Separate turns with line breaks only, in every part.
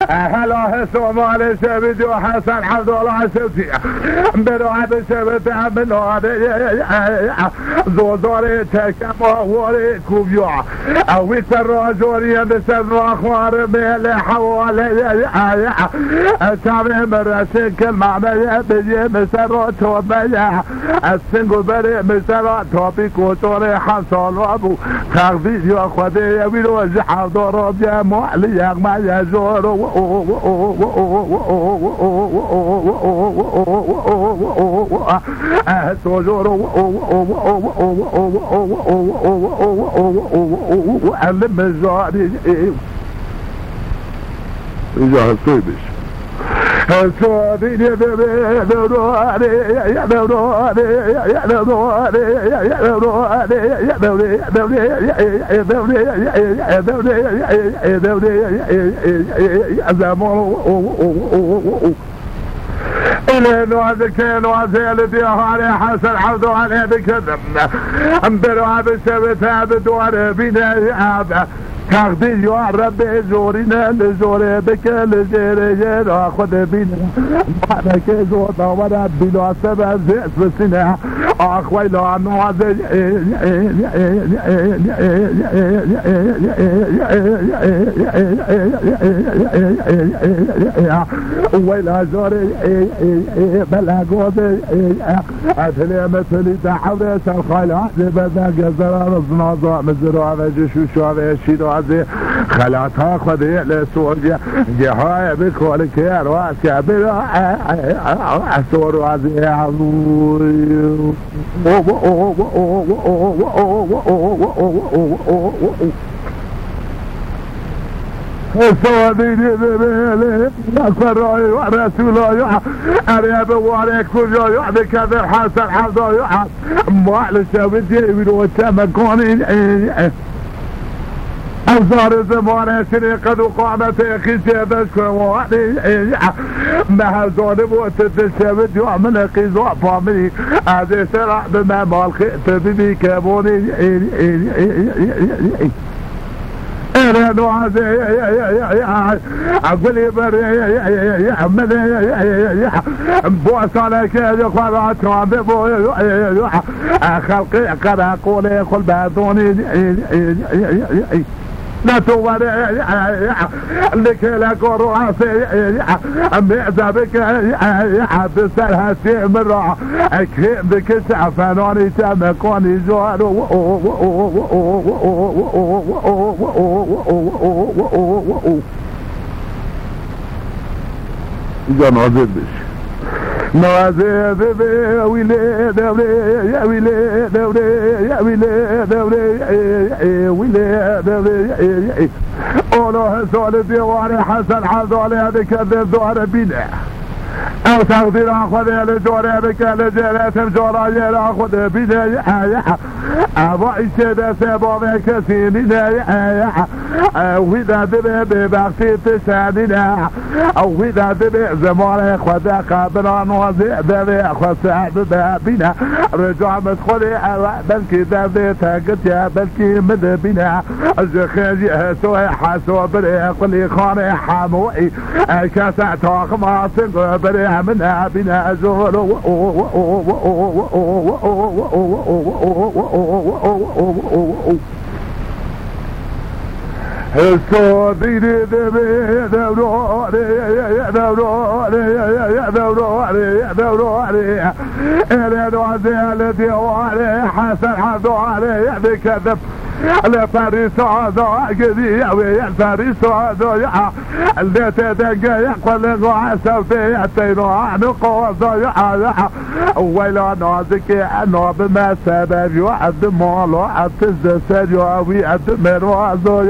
هلا سومالي شبيدو حسن عبد الله شفتي بروعد شبت من هذا زوزوري تكما وري كوبيو او تراجوري بسبب اخبار بين حوالي تابع مرسل كل معنى بيجي مسرات توبيا السنجو بري مسرات توبي كوتوري حصل ابو تغذي يا خدي يبيلو حضور يا معلي ما يزور إلينو هذكينو هزيلتي هاري حسن عبدو عليه بكذب امبرو هذا شبتها بدوار بينا هذا تغذي يا ربي زورنا لزوري بك لزيري اخذ بينا معنى زور دورا بلا سبب زيت بسنا اخوي لا نوازي ويلا زوري بلا قوضي اتلي مثلي تحوري سالخيلات بدا قزر رزنازا مزروا بجشو شوابي شيدو خلاتها خذي لسوريا جهاي بكل كير واسع سور وازي سواديني ببيلي نصر ورسول أريد وعليك كل يعد كذا حسن حظا يعد معلش بدي من وتمكوني أنصار زمان شريقة وقامت خيسي بشكر وعلي مها ظالم وتتشابد يعمل قيزوع فامي هذا سرع بما مالخيط ببي كابوني انا وعزي اقول يبري عمل بوس عليك يا خلاص خلقي قد اقول يقول بعضوني لا توري لك لك راسي مئذا بك بسرها سيمرا اكيد بك سعفانوني تمكوني زوار جنازي بش نوازي بيبي ويلي دوري يا ويلي دوري يا ويلي دوري ويلي دوري اولو هسول ديواني حسن حظولي هذيك الدور بينا او تقدير اخذ لجوري بك لجيرات جورا ياخذ بينا ابو عيشة سبابي كسينينا واذا دبي ببغتي تساعدنا او اذا دبي زمان خذ قابل نوزي دبي خذ سعد بابنا رجع مدخلي بلكي دبي تاقت يا بلكي مدبنا الزخيجي سوي حاسو بري قلي خاني حاموئي كاسع تاخ ما سنقو بري منها بنا زول الصديق دبي دوري انا وعزيل ديواني حسن حظو علي بكذب لفارس هذا قدي الفارس هذا اللي تدقى يقول وعسوتي التينو عن قوض ويلا نازك انه بما سبب يعد مالو عتز سجوي ادمر وازو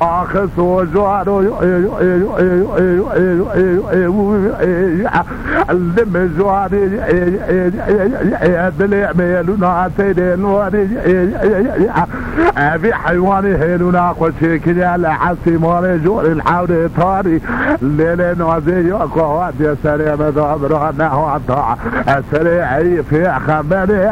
اخس وجوارو اللي مجواري ادلي ميلونا تيدين وري ابي حيواني هيلونا قشي كده لحسي مالي جور الحوري طاري ليلين وزي يوكوات يا سريع مدابرنا وعطاع سريعي في خبري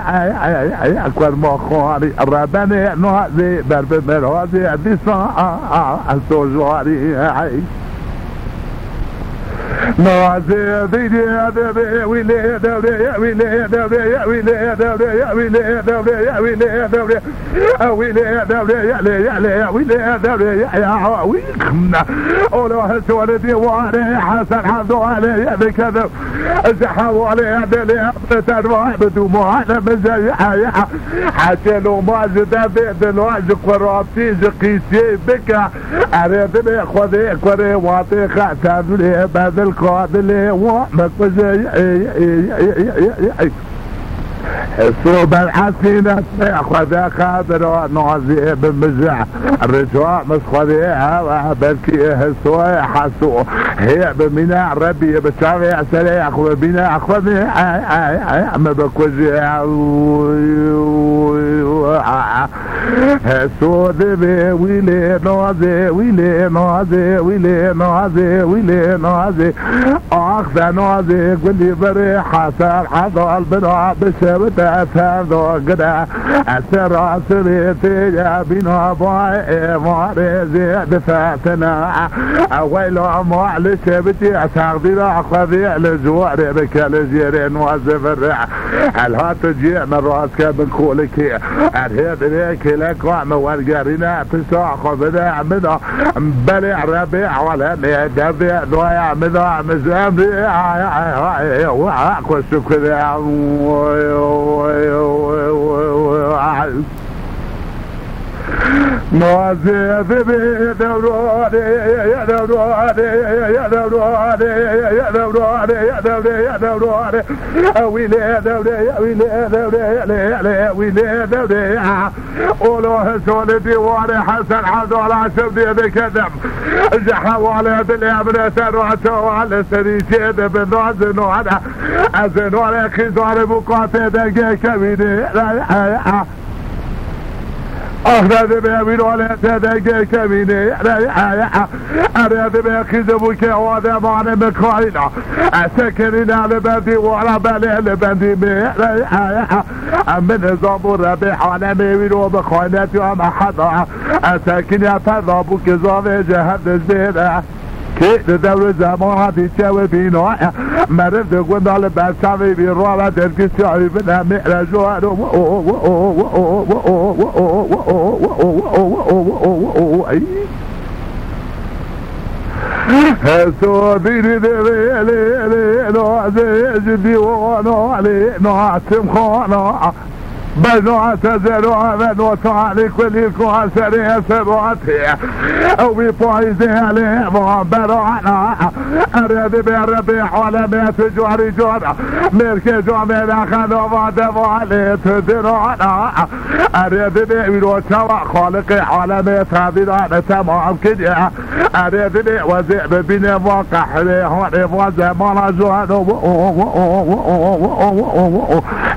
اكبر مخواري ربني نوزي برب مروزي بصاع السوجواري نازي ديدي دبي ويلي دبي يا ويلي دبي يا ويلي دبي يا ويلي دبي يا ويلي دبي يا ويلي دبي يا لي يا لي يا ويلي دبي يا ويكمنا اولو هسولتي واري حسن حمدو علي يا بكذب زحوا علي دلي بتدوى بدموع مزي حتى لو ما زدبي دلواج قرابتي زقيسي بك اريد لي خذي كوري واطي خاتم لي بدل قادلي ومكوزي الصوب الحسينة خذا خاطر نازي بمزع الرجوع مسخذيها بلكي هسوي حسو هي بمنا ربي بساوي سريع وبنا خذي ما بكوزي هسو ذبي ويلي نازي ويلي نازي ويلي نازي ويلي نازي اخذ نازي قولي بري حسن حضر بنا بسبت أثاثو قدا أسرع سريتي يا بنا باي ماريزي دفاتنا أويلو معلش بتي أساقدي لأخذي لجواري بك لجيرين وزف الرع هل تجي من راسك من كولك أرهد ليك لك وعم والقرينا تساق بدا مدا بلع ربيع ولا ميدبع ضيع مدا مزامي وعاق الشكر نازي ذبي دوراني يا دوراني يا دوراني يا دوراني يا دوراني يا دوراني ويلي دوري يا ويلي دوري يا ويلي دوري قولوا هسولتي واني حسن حمد على شبدي بكذب زحوا على بالابن سروعته على سريتي بالنازن وانا ازن وانا خزار بقاتي دقي كبيري أخذ بيابين ولا تدقى كميني أريد بيخذبك وهذا معنى مكوينة أسكننا لبندي وعلى بالي لبندي من نظام الربيح على ميوين وبخوينتي وما حدا أسكن يتضابك زامي جهد الزينة كي دور زمان تشاوي بينا مرد قلنا لبسامي بالرابع تركسي بنا مئرجوان هسو ديني ديني لي نوزي جدي ونوالي نواتم خانا بنو اعتذروا بنو تعالي كل سريع سبوتي او بيبايزي عليه مهبرونا اريد بالربيع ولا ميت جواري جونا ملكي جوامينا خلو مادمو علي تدرونا اريد بيبينو توا خالقي ولا ميت هابينا تمام كده اريد بي وزي ببيني موقع لي هوني موزي مالا جوانو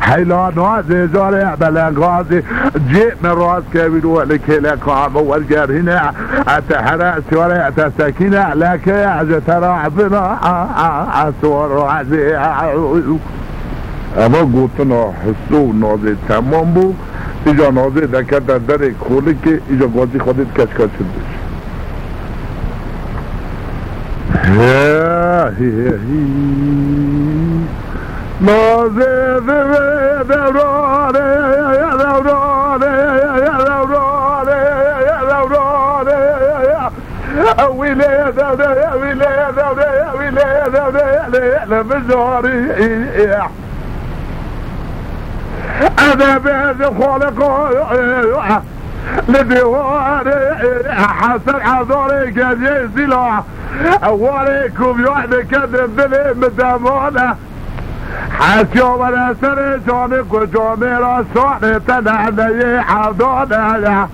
حيلا نوزي جواري بلغازي جيء من راس كبيرو لكي لكام والجار هنا اتحرأس ولا اتساكينا لك يعجى ترى بنا اسور عزي اما قلتنا حسو نازي تمام بو اجا نازي دكت در دره کوله که اجا غازی خودت کشکا شدش نازي دوراني يا دوراني يا دوراني يا دوراني يا ويلي دوري يا ويلي دوري يا ويلي دوري يا بزوري انا بهذا خالق لديواني حسن عذوري قد يزيلوا اوليكم يوحد كذب بلي مدامونا حسيوم انا سري جونك وجومي رسوني تنعني حضونا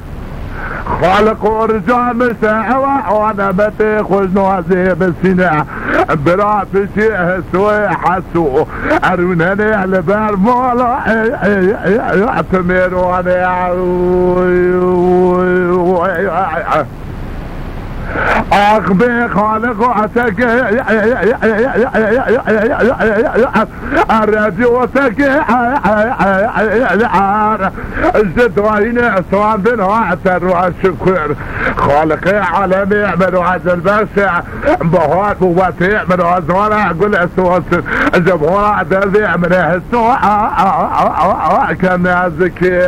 خالق ورجال مساعوة وانا بتي خزنوزي بالسنة برات بشيه سوي حسو اروناني على بار مولا يعتمروني اخبي خالق وعتك الراديو وتك زد وين صواب الوعتر والشكر خالق عالمي من وعد البشع بهوات وواتيع من وزونا قل اسوات زبورا دذيع من السوء كان ذكي